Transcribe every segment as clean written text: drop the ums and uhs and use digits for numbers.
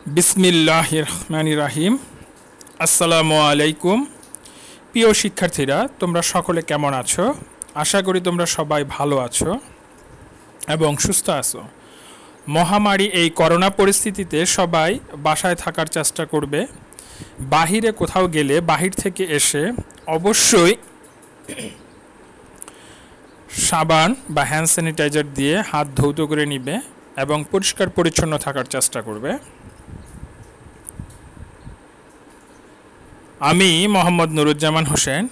বিসমিল্লাহির রহমানির রহিম। আসসালামু আলাইকুম। প্রিয় শিক্ষার্থীরা, তোমরা সকলে কেমন আছো? আশা করি তোমরা সবাই ভালো আছো এবং সুস্থ আছো। মহামারী এই করোনা পরিস্থিতিতে সবাই বাসায় থাকার চেষ্টা করবে। বাহিরে কোথাও গেলে বাহির থেকে এসে অবশ্যই সাবান বা হ্যান্ড স্যানিটাইজার দিয়ে হাত ধৌত করে নিবে এবং পরিষ্কার পরিচ্ছন্ন থাকার চেষ্টা করবে। আমি মোহাম্মদ নুরুজ্জামান হোসেন,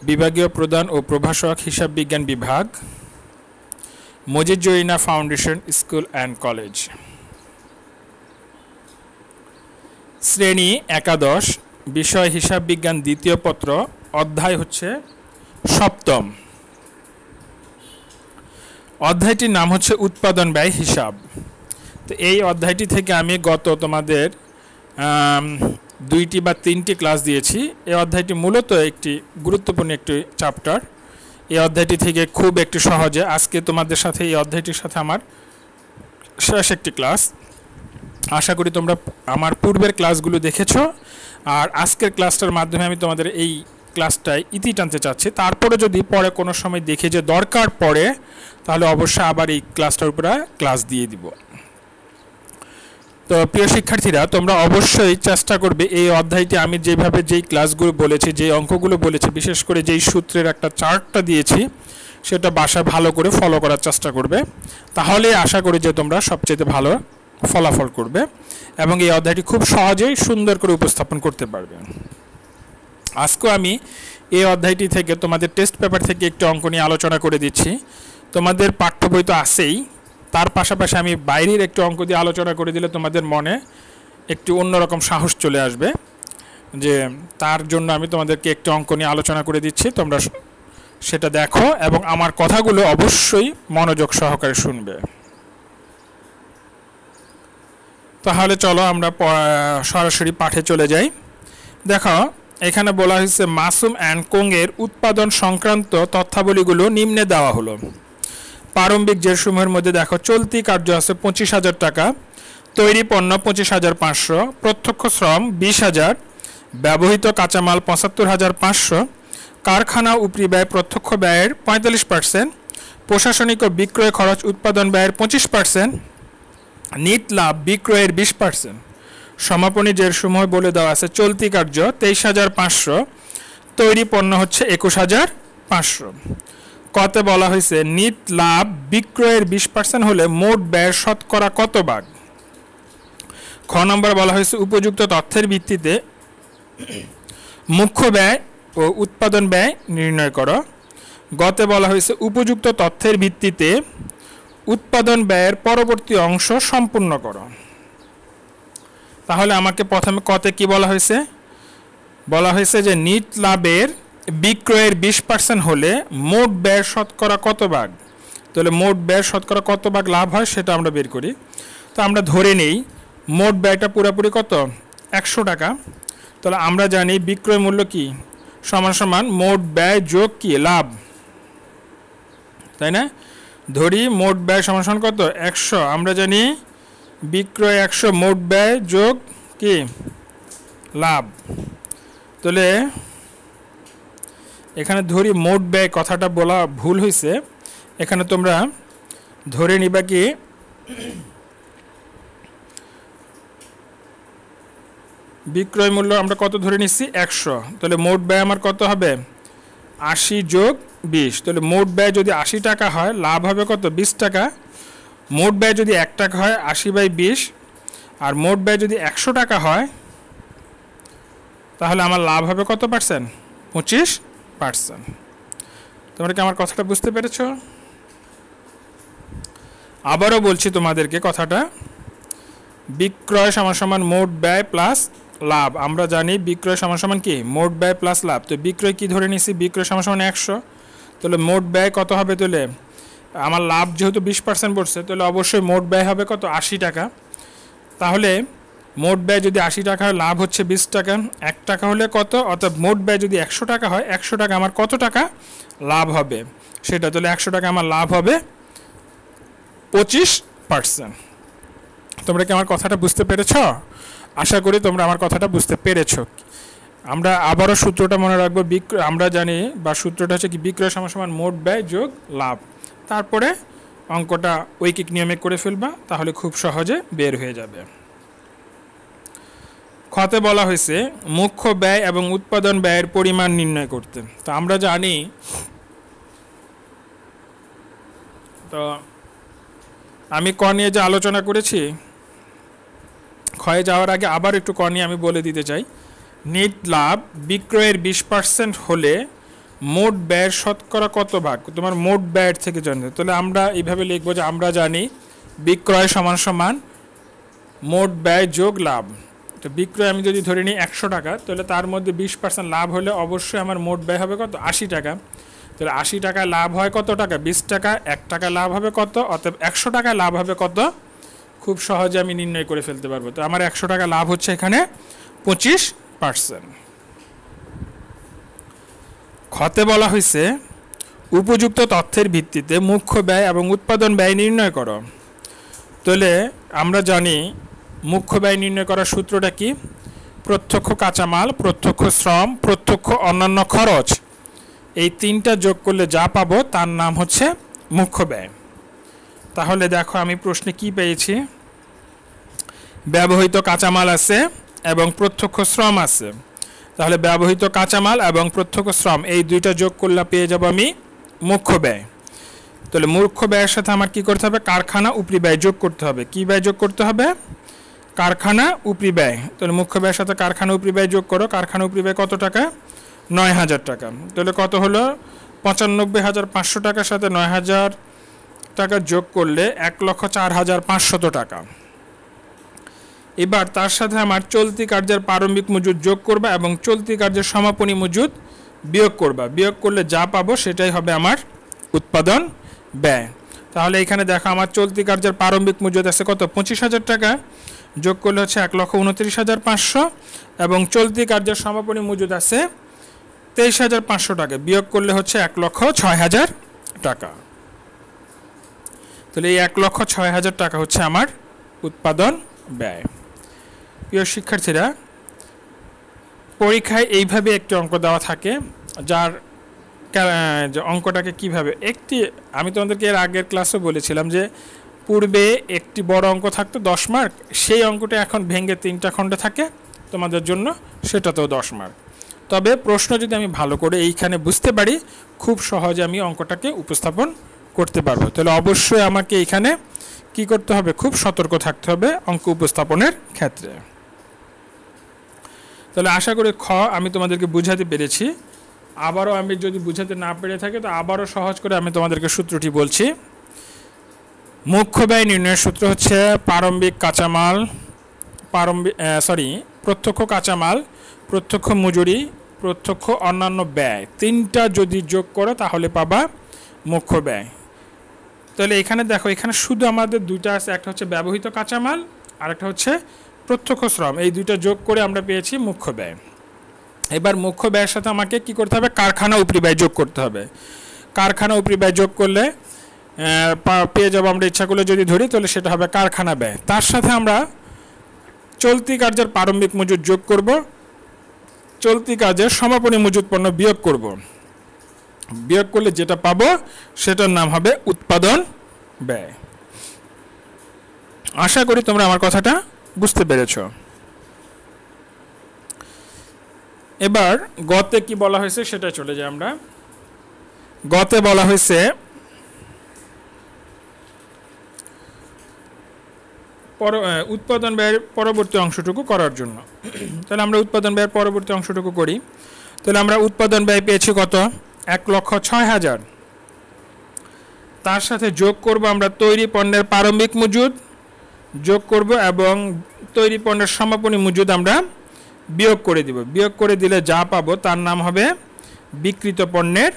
বিভাগীয় প্রধান ও প্রভাষক হিসাব বিজ্ঞান বিভাগ, Majid Zarina foundation school and college, শ্রেণী একাদশ, বিষয় হিসাব বিজ্ঞান, দ্বিতীয় পত্র, অধ্যায় হচ্ছে সপ্তম। অধ্যায়টির নাম হচ্ছে উৎপাদন ব্যয় হিসাব। তো এই অধ্যায়টি থেকে আমি গত তোমাদের 2টি বা 3টি ক্লাস দিয়েছি। এই অধ্যায়টি মূলত একটি গুরুত্বপূর্ণ একটি চ্যাপ্টার। এই অধ্যায়টি থেকে খুব একটু সহজে আজকে তোমাদের সাথে এই অধ্যায়টির সাথে আমার শেষ একটি ক্লাস। আশা করি তোমরা আমার পূর্বের ক্লাসগুলো দেখেছো, আর আজকের ক্লাসটার মাধ্যমে আমি তোমাদের এই ক্লাসটায় ইতি টানতে চাচ্ছি। তারপরে যদি পরে কোনো সময় দেখে যে দরকার পড়ে, তাহলে অবশ্যই আবার এই ক্লাসটার উপরে ক্লাস দিয়ে দিব। তো প্রিয় শিক্ষার্থীরা, তোমরা অবশ্যই চেষ্টা করবে এই অধ্যায়টি আমি যেভাবে যেই ক্লাসগুলো বলেছি, যেই অঙ্কগুলো বলেছি, বিশেষ করে যেই সূত্রের একটা চার্টটা দিয়েছি, সেটা বাসায় ভালো করে ফলো করার চেষ্টা করবে। তাহলে আশা করি যে তোমরা সবচেয়ে ভালো ফলাফল করবে এবং এই অধ্যায়টি খুব সহজেই সুন্দর করে উপস্থাপন করতে পারবে। আজকেও আমি এই অধ্যায়টি থেকে তোমাদের টেস্ট পেপার থেকে একটি অঙ্ক নিয়ে আলোচনা করে দিচ্ছি। তোমাদের পাঠ্য বই তো আছেই, তার পাশাপাশি আমি বাইরের একটু অঙ্ক দিয়ে আলোচনা করে দিলে তোমাদের মনে একটু অন্যরকম সাহস চলে আসবে, যে তার জন্য আমি তোমাদেরকে একটি অঙ্ক নিয়ে আলোচনা করে দিচ্ছি। তোমরা সেটা দেখো এবং আমার কথাগুলো অবশ্যই মনোযোগ সহকারে শুনবে। তাহলে চলো আমরা সরাসরি পাঠে চলে যাই। দেখো, এখানে বলা হয়েছে মাসুম অ্যান্ড কোংয়ের উৎপাদন সংক্রান্ত তথ্যাবলীগুলো নিম্নে দেওয়া হলো। প্রারম্ভিক জেরসমূহের মধ্যে দেখো, চলতি কার্য আছে 25,000 টাকা, তৈরি পণ্য 25,500, প্রত্যক্ষ শ্রম 20,000, ব্যবহৃত কাঁচামাল 75,500, কারখানা উপরি ব্যয় প্রত্যক্ষ ব্যয়ের 45%, প্রশাসনিক ও বিক্রয় খরচ উৎপাদন ব্যয়ের 25%, নিট লাভ বিক্রয়ের 20%। সমাপনী জেরসমূহ বলে দেওয়া আছে চলতি কার্য 23,500, তৈরি পণ্য হচ্ছে 21,500। কতে বলা হয়েছে নিট লাভ বিক্রয়ের 20% হলে মোট ব্যয়ের শতকরা কত ভাগ। খ নম্বর বলা হয়েছে উপযুক্ত তথ্যের ভিত্তিতে মুখ্য ব্যয় ও উৎপাদন ব্যয় নির্ণয় করো। গতে বলা হয়েছে উপযুক্ত তথ্যের ভিত্তিতে উৎপাদন ব্যয়ের পরবর্তী অংশ সম্পূর্ণ করো। তাহলে আমাকে প্রথমে কতে কি বলা হয়েছে? বলা হয়েছে যে নিট লাভের বিক্রয়ের 20% হলে মোট ব্যয় শতকরা কত ভাগ। তাহলে মোট ব্যয় শতকরা কত ভাগ লাভ হয় সেটা আমরা বের করি। তো আমরা ধরে নেই মোট ব্যয়টা পুরোপুরি কত, 100 টাকা। তাহলে আমরা জানি বিক্রয় মূল্য কি সমান সমান মোট ব্যয় যোগ কি লাভ, তাই না? ধরি মোট ব্যয় সমান সমান কত, 100। আমরা জানি বিক্রয় 100, মোট ব্যয় যোগ কি লাভ। তাহলে এখানে ধরি মোট ব্যয়, কথাটা বলা ভুল হয়েছে। এখানে তোমরা ধরে নিবা কি বিক্রয় মূল্য আমরা কত ধরে নিচ্ছি, 100। তাহলে মোট ব্যয় আমার কত হবে, 80 যোগ 20। তাহলে মোট ব্যয় যদি 80 টাকা হয়, লাভ হবে কত, 20 টাকা। মোট ব্যয় যদি 1 টাকা হয়, 80/20। আর মোট ব্যয় যদি 100 টাকা হয়, তাহলে আমার লাভ হবে কত পার্সেন্ট, 25%। তোমরা কি আমার কথাটা বুঝতে পেরেছ? আবারও বলছি তোমাদেরকে কথাটা, বিক্রয় সমান সমান মোট ব্যয় প্লাস লাভ। আমরা জানি বিক্রয় সমান সমান কি মোট ব্যয় প্লাস লাভ। তো বিক্রয় কি ধরে নিছি, বিক্রয় সমান সমান 100। তাহলে মোট ব্যয় কত হবে, তাহলে আমার লাভ যেহেতু 20% পড়ছে, তাহলে অবশ্যই মোট ব্যয় হবে কত, 80 টাকা। তাহলে মোট ব্যয় যদি 80 টাকা হয়, লাভ হচ্ছে 20 টাকা। 1 টাকা হলে কত, অর্থাৎ মোট ব্যয় যদি 100 টাকা হয়, 100 টাকা আমার কত টাকা লাভ হবে সেটা। তাহলে 100 টাকা আমার লাভ হবে 25%। তোমরা কি আমার কথাটা বুঝতে পেরেছো? আশা করি তোমরা আমার কথাটা বুঝতে পেরেছো। আমরা আবারও সূত্রটা মনে রাখবো। আমরা জানি বা সূত্রটা হচ্ছে কি, বিক্রয় সমান সমান মোট ব্যয় যোগ লাভ। তারপরে অঙ্কটা ঐকিক নিয়মে করে ফেলবা, তাহলে খুব সহজে বের হয়ে যাবে। খতে বলা হয়েছে মুখ্য ব্যয় এবং উৎপাদন ব্যয়ের পরিমাণ নির্ণয় করতে। তো আমরা জানি, তো আমি ক নিয়ে যে আলোচনা করেছি, ক্ষয়ে যাওয়ার আগে আবার একটু ক নিয়ে আমি বলে দিতে চাই। নেট লাভ বিক্রয়ের 20% হলে মোট ব্যয়ের শতকরা কত ভাগ তোমার মোট ব্যয়ের থেকে জানতে। তাহলে আমরা এইভাবে লিখবো যে আমরা জানি বিক্রয় সমান সমান মোট ব্যয় যোগ লাভ। তো বিক্রয় আমি যদি ধরে নিই 100 টাকা, তাহলে তার মধ্যে 20% লাভ হলে অবশ্যই আমার মোট ব্যয় হবে কত? 80 টাকা। তাহলে 80 টাকা লাভ হয় কত টাকা? 20 টাকা। 1 টাকা লাভ হবে কত? অতএব 100 টাকা লাভ হবে কত? খুব সহজে আমি নির্ণয় করে ফেলতে পারবো। তো আমার 100 টাকা লাভ হচ্ছে এখানে 25%। খতে বলা হয়েছে উপযুক্ত তথ্যের ভিত্তিতে মুখ্য ব্যয় এবং উৎপাদন ব্যয় নির্ণয় করো। তাহলে আমরা জানি মুখ্য ব্যয় নির্ণয় করার সূত্রটা কি? প্রত্যক্ষ কাঁচামাল, প্রত্যক্ষ শ্রম, প্রত্যক্ষ অন্যান্য খরচ, এই তিনটা যোগ করলে যা পাবো তার নাম হচ্ছে মুখ্য ব্যয়। তাহলে দেখো আমি প্রশ্নে কি পেয়েছি, ব্যবহৃত কাঁচামাল আছে এবং প্রত্যক্ষ শ্রম আছে। তাহলে ব্যবহৃত কাঁচামাল এবং প্রত্যক্ষ শ্রম এই দুইটা যোগ করলে পেয়ে যাব আমি মুখ্য ব্যয়। তাহলে মুখ্য ব্যয়ের সাথে আমার কি করতে হবে? কারখানা উপরি ব্যয় যোগ করতে হবে। কি ব্যয় যোগ করতে হবে? কারখানা উপরি ব্যয়। তাহলে মুখ্য ব্যয়ের সাথে কারখানা উপরি ব্যয় যোগ করো। কারখানা উপরি ব্যয় কত টাকা? 9000 টাকা। তাহলে কত হলো? 95,500 টাকার সাথে 9000 টাকা যোগ করলে 1,04,500 টাকা। এবার তার সাথে আমার চলতি কার্যের প্রারম্ভিক মজুদ যোগ করবা এবং চলতি কার্যের সমাপনী মজুদ বিয়োগ করবা। বিয়োগ করলে যা পাবো সেটাই হবে আমার উৎপাদন ব্যয়। তাহলে এখানে দেখো আমার চলতি কার্যের প্রারম্ভিক মজুদ আছে কত? 25,000 টাকা। যোগ করলে হচ্ছে 1,29,500 এবং চলতি কার্যের সমাপনী মজুদ আছে 23,500 টাকা। বিয়োগ করলে হচ্ছে 1,06,000 টাকা। তাহলে এই 1,06,000 টাকা হচ্ছে আমার উৎপাদন ব্যয়। প্রিয় শিক্ষার্থীরা, পরীক্ষায় এইভাবে একটি অঙ্ক দেওয়া থাকে, যার অঙ্কটাকে কিভাবে আমি তোমাদেরকে এর আগের ক্লাসে বলেছিলাম যে পূর্বে একটি বড় অঙ্ক থাকতো 10 মার্ক, সেই অঙ্কটা এখন ভেঙে 3টা খণ্ডে থাকে তোমাদের জন্য, সেটাতেও 10 মার্ক। তবে প্রশ্ন যদি আমি ভালো করে এইখানে বুঝতে পারি, খুব সহজে আমি অঙ্কটাকে উপস্থাপন করতে পারবো। তাহলে অবশ্যই আমাকে এইখানে কি করতে হবে? খুব সতর্ক থাকতে হবে অঙ্ক উপস্থাপনের ক্ষেত্রে। তাহলে আশা করি খ আমি তোমাদেরকে বুঝাতে পেরেছি। আবারও আমি যদি বুঝাতে না পেরে থাকি তো আবারও সহজ করে আমি তোমাদেরকে সূত্রটি বলছি। মুখ্য ব্যয় নির্ণয়ের সূত্র হচ্ছে প্রত্যক্ষ কাঁচামাল, প্রত্যক্ষ মজুরি, প্রত্যক্ষ অন্যান্য ব্যয়, তিনটা যদি যোগ করো তাহলে পাবা মুখ্য ব্যয়। তাহলে এখানে দেখো, এখানে শুধু আমাদের দুইটা আছে, একটা হচ্ছে ব্যবহৃত কাঁচামাল আর একটা হচ্ছে প্রত্যক্ষ শ্রম। এই দুইটা যোগ করে আমরা পেয়েছি মুখ্য ব্যয়। এবার মুখ্য ব্যয়ের সাথে আমাকে কি করতে হবে? কারখানা উপরি ব্যয় যোগ করতে হবে। কারখানা উপরি ব্যয় যোগ করলে পেয়ে যাবো আমরা, ইচ্ছা করলে যদি ধরি তাহলে সেটা হবে কারখানা ব্যয়। তার সাথে আমরা চলতি কার্যের প্রারম্ভিক মজুদ যোগ করব, চলতি কাজের সমাপনী মজুদ পণ্য বিয়োগ করব। বিয়োগ করলে যেটা পাবো সেটার নাম হবে উৎপাদন ব্যয়। আশা করি তোমরা আমার কথাটা বুঝতে পেরেছো। এবার গতে কি বলা হয়েছে সেটা চলে যাই আমরা। গতে বলা হয়েছে উৎপাদন ব্যয়ের পরবর্তী অংশটুকু করার জন্য। তাহলে আমরা উৎপাদন ব্যয়ের পরবর্তী অংশটুকু করি। তাহলে আমরা উৎপাদন ব্যয় পেয়েছি কত? 1,06,000। তার সাথে যোগ করব আমরা তৈরি পণ্যের প্রারম্ভিক মজুদ যোগ করব এবং তৈরি পণ্যের সমাপনী মজুদ আমরা বিয়োগ করে দিব। বিয়োগ করে দিলে যা পাবো তার নাম হবে বিক্রিত পণ্যের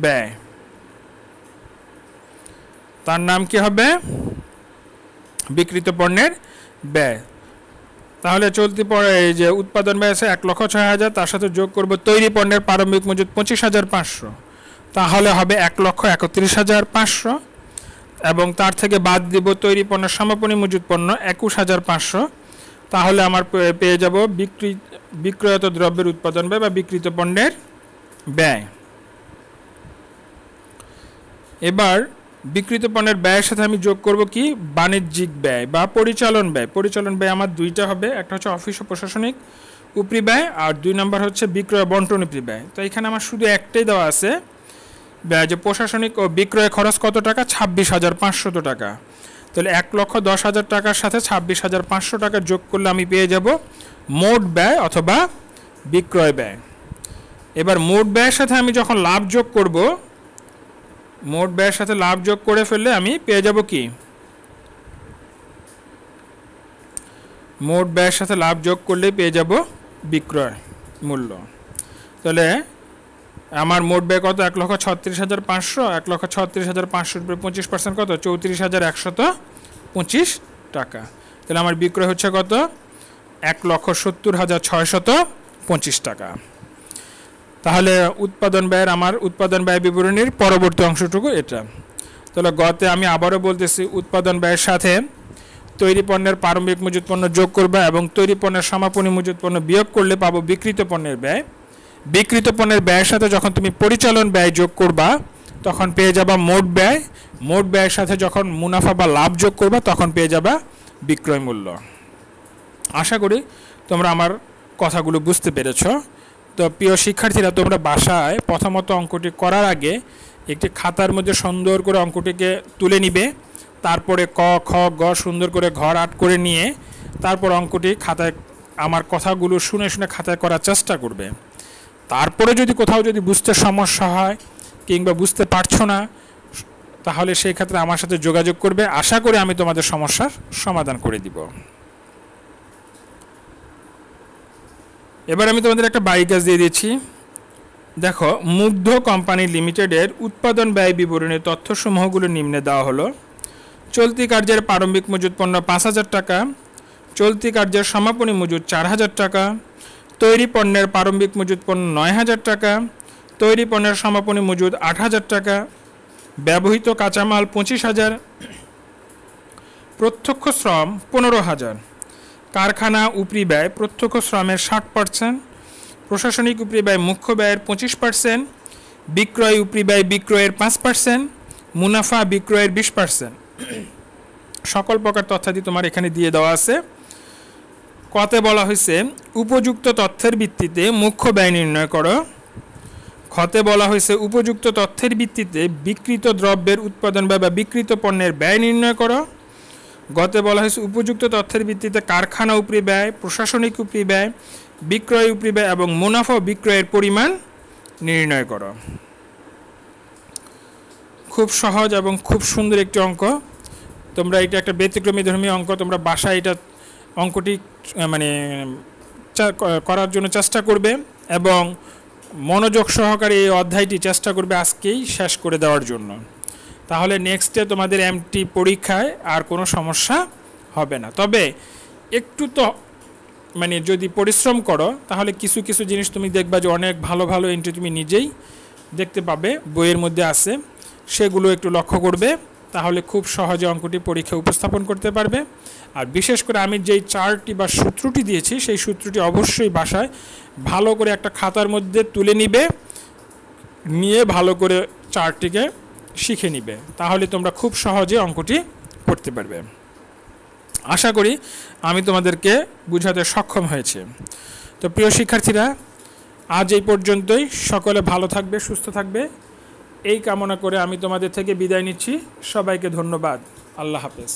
ব্যয়। তার নাম কি হবে? বিক্রিত পণ্যের ব্যয়। তাহলে চলতি এই যে উৎপাদন ব্যয় আছে 1,06,000, তার সাথে যোগ করব তৈরি পণ্যের প্রারম্ভিক মজুদ 25,500, তাহলে হবে 1,31,500। এবং তার থেকে বাদ দিব তৈরি পণ্যের সমাপনী মজুত পণ্য 21,500, তাহলে আমার পেয়ে যাব বিক্রয়ত দ্রব্যের উৎপাদন ব্যয় বা বিক্রিত পণ্যের ব্যয়। এবার বিক্রিত পণ্যের ব্যয়ের সাথে আমি যোগ করব কি বাণিজ্যিক ব্যয় বা পরিচালন ব্যয়। পরিচালন ব্যয় আমার দুইটা হবে, একটা হচ্ছে অফিস ও প্রশাসনিক উপরি ব্যয় আর 2 নম্বর হচ্ছে বিক্রয় বন্টন উপরি ব্যয়। তো এখানে আমার শুধু একটাই দেওয়া আছে ব্যয়, যে প্রশাসনিক ও বিক্রয় খরচ কত টাকা, 26,500 টাকা। তাহলে 1,10,000 টাকার সাথে 26,500 টাকা যোগ করলে আমি পেয়ে যাব মোট ব্যয় অথবা বিক্রয় ব্যয়। এবার মোট ব্যয়ের সাথে আমি যখন লাভ যোগ করব, মোট ব্যয়ের সাথে লাভ যোগ করে ফেললে আমি পেয়ে যাব কি, মোট ব্যয়ের সাথে লাভ যোগ করলে পেয়ে যাব বিক্রয় মূল্য। তাহলে আমার মোট ব্যয় কত, 1,36,500, 1,36,500 উপরে 25% কত, 34,125 টাকা। তাহলে আমার বিক্রয় হচ্ছে কত, 1,70,625 টাকা। তাহলে উৎপাদন ব্যয়ের আমার উৎপাদন ব্যয় বিবরণীর পরবর্তী অংশটুকু এটা। তাহলে গতে আমি আবারও বলতেছি, উৎপাদন ব্যয়ের সাথে তৈরি পণ্যের প্রারম্ভিক মজুত পণ্য যোগ করবে এবং তৈরি পণ্যের সমাপনী মজুত পণ্য বিয়োগ করলে পাবো বিক্রিত পণ্যের ব্যয়। বিক্রিত পণ্যের ব্যয়ের সাথে যখন তুমি পরিচালন ব্যয় যোগ করবা তখন পেয়ে যাবা মোট ব্যয়। মোট ব্যয়ের সাথে যখন মুনাফা বা লাভ যোগ করবা তখন পেয়ে যাবা বিক্রয় মূল্য। আশা করি তোমরা আমার কথাগুলো বুঝতে পেরেছো। তো প্রিয় শিক্ষার্থীরা, তোমরা বাসায় প্রথমত অঙ্কটি করার আগে একটি খাতার মধ্যে সুন্দর করে অঙ্কটিকে তুলে নিবে, তারপরে ক খ গ সুন্দর করে ঘর আট করে নিয়ে তারপর অঙ্কটি খাতায় আমার কথাগুলো শুনে শুনে খাতায় করার চেষ্টা করবে। তারপরে যদি কোথাও যদি বুঝতে সমস্যা হয় কিংবা বুঝতে পারছো না, তাহলে সেই ক্ষেত্রে আমার সাথে যোগাযোগ করবে। আশা করি আমি তোমাদের সমস্যার সমাধান করে দিব। এবার আমি তোমাদের একটা বাড়ি কাজ দিয়ে দিচ্ছি। দেখো, মুগ্ধ কোম্পানি লিমিটেডের উৎপাদন ব্যয় বিবরণীর তথ্যসমূহগুলো নিম্নে দেওয়া হলো। চলতি কার্যের প্রারম্ভিক মজুত পণ্য 5,000 টাকা, চলতি কার্যের সমাপনী মজুত 4,000 টাকা, তৈরি পণ্যের প্রারম্ভিক মজুত পণ্য 9,000 টাকা, তৈরি পণ্যের সমাপনী মজুত 8,000 টাকা, ব্যবহৃত কাঁচামাল 25,000, প্রত্যক্ষ শ্রম 15,000, কারখানা উপরি ব্যয় প্রত্যক্ষ শ্রমের 60%, প্রশাসনিক উপরি ব্যয় মুখ্য ব্যয়ের 25%, বিক্রয় উপরি ব্যয় বিক্রয়ের 5%, মুনাফা বিক্রয়ের 20%। সকল প্রকার তথ্যাদি তোমার এখানে দিয়ে দেওয়া আছে। কতে বলা হয়েছে উপযুক্ত তথ্যের ভিত্তিতে মুখ্য ব্যয় নির্ণয় করো। খতে বলা হয়েছে উপযুক্ত তথ্যের ভিত্তিতে বিক্রিত দ্রব্যের উৎপাদন ব্যয় বা বিক্রিত পণ্যের ব্যয় নির্ণয় করো। গতে বলা হয়েছে উপযুক্ত তথ্যের ভিত্তিতে কারখানা উপরি ব্যয়, প্রশাসনিক উপরি ব্যয়, বিক্রয় উপরি ব্যয় এবং মুনাফা বিক্রয়ের পরিমাণ নির্ণয় করো। খুব সহজ এবং খুব সুন্দর একটি অঙ্ক। তোমরা এটা একটা ব্যতিক্রমী ধর্মী অঙ্ক, তোমরা বাসায় এটা অঙ্কটি মানে করার জন্য চেষ্টা করবে এবং মনোযোগ সহকারে এই অধ্যায়টি চেষ্টা করবে আজকেই শেষ করে দেওয়ার জন্য। তাহলে নেক্সটে তোমাদের এমটি পরীক্ষায় আর কোনো সমস্যা হবে না। তবে একটু তো মানে যদি পরিশ্রম করো তাহলে কিছু কিছু জিনিস তুমি দেখবা যে অনেক ভালো ভালো এন্ট্রি তুমি নিজেই দেখতে পাবে, বইয়ের মধ্যে আছে, সেগুলো একটু লক্ষ্য করবে, তাহলে খুব সহজে অঙ্কটি পরীক্ষায় উপস্থাপন করতে পারবে। আর বিশেষ করে আমি যেই চার্টটি বা সূত্রটি দিয়েছি সেই সূত্রটি অবশ্যই বাসায় ভালো করে একটা খাতার মধ্যে তুলে নিয়ে ভালো করে চার্টটিকে শিখে নিবে, তাহলে তোমরা খুব সহজে অঙ্কটি করতে পারবে। আশা করি আমি তোমাদেরকে বুঝাতে সক্ষম হয়েছে। তো প্রিয় শিক্ষার্থীরা, আজ এই পর্যন্তই। সকলে ভালো থাকবে, সুস্থ থাকবে, এই কামনা করে আমি তোমাদের থেকে বিদায় নিচ্ছি। সবাইকে ধন্যবাদ। আল্লাহ হাফেজ।